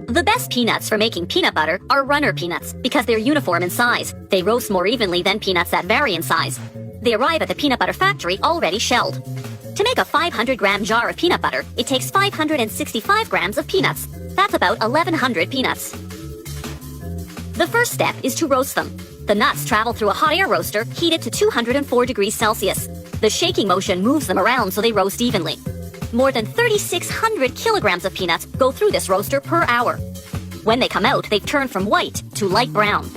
The best peanuts for making peanut butter are runner peanuts because they're uniform in size. They roast more evenly than peanuts that vary in size. They arrive at the peanut butter factory already shelled. To make a 500-gram jar of peanut butter, it takes 565 grams of peanuts. That's about 1,100 peanuts. The first step is to roast them. The nuts travel through a hot air roaster heated to 204 degrees Celsius. The shaking motion moves them around so they roast evenly. More than 3,600 kilograms of peanuts go through this roaster per hour. When they come out, they turn from white to light brown.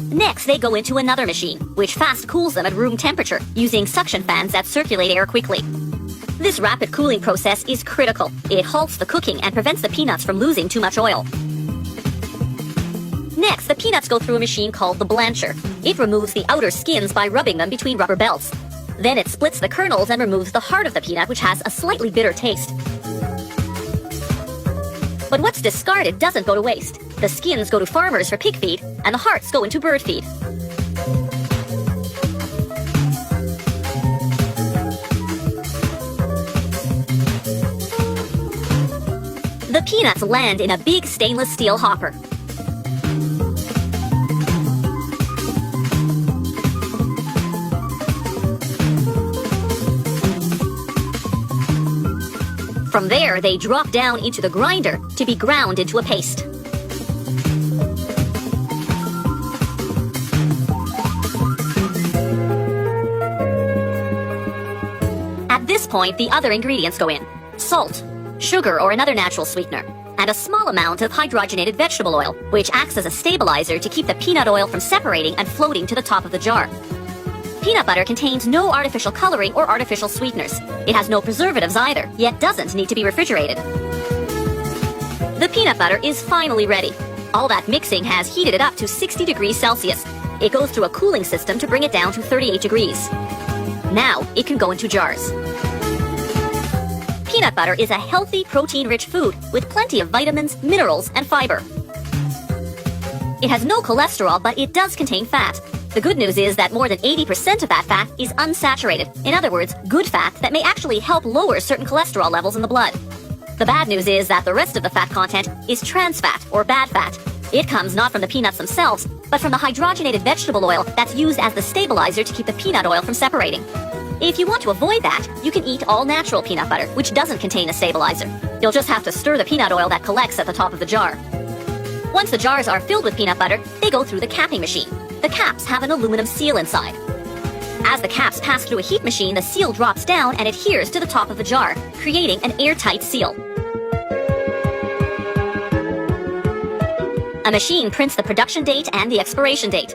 Next, they go into another machine, which fast cools them at room temperature using suction fans that circulate air quickly. This rapid cooling process is critical. It halts the cooking and prevents the peanuts from losing too much oil. Next, the peanuts go through a machine called the blancher. It removes the outer skins by rubbing them between rubber belts. Then it splits the kernels and removes the heart of the peanut, which has a slightly bitter taste. But what's discarded doesn't go to waste. The skins go to farmers for pig feed, and the hearts go into bird feed. The peanuts land in a big stainless steel hopper. From there, they drop down into the grinder to be ground into a paste. At this point, the other ingredients go in: salt, sugar or another natural sweetener, and a small amount of hydrogenated vegetable oil, which acts as a stabilizer to keep the peanut oil from separating and floating to the top of the jar. Peanut butter contains no artificial coloring or artificial sweeteners. It has no preservatives either, yet doesn't need to be refrigerated. The peanut butter is finally ready. All that mixing has heated it up to 60 degrees Celsius. It goes through a cooling system to bring it down to 38 degrees. Now it can go into jars. Peanut butter is a healthy, protein-rich food with plenty of vitamins, minerals, and fiber. It has no cholesterol, but it does contain fat. The good news is that more than 80% of that fat is unsaturated. In other words, good fat that may actually help lower certain cholesterol levels in the blood. The bad news is that the rest of the fat content is trans fat, or bad fat. It comes not from the peanuts themselves, but from the hydrogenated vegetable oil that's used as the stabilizer to keep the peanut oil from separating. If you want to avoid that, you can eat all natural peanut butter, which doesn't contain a stabilizer. You'll just have to stir the peanut oil that collects at the top of the jar. Once the jars are filled with peanut butter, they go through the capping machine. The caps have an aluminum seal inside. As the caps pass through a heat machine, the seal drops down and adheres to the top of the jar, creating an airtight seal. A machine prints the production date and the expiration date.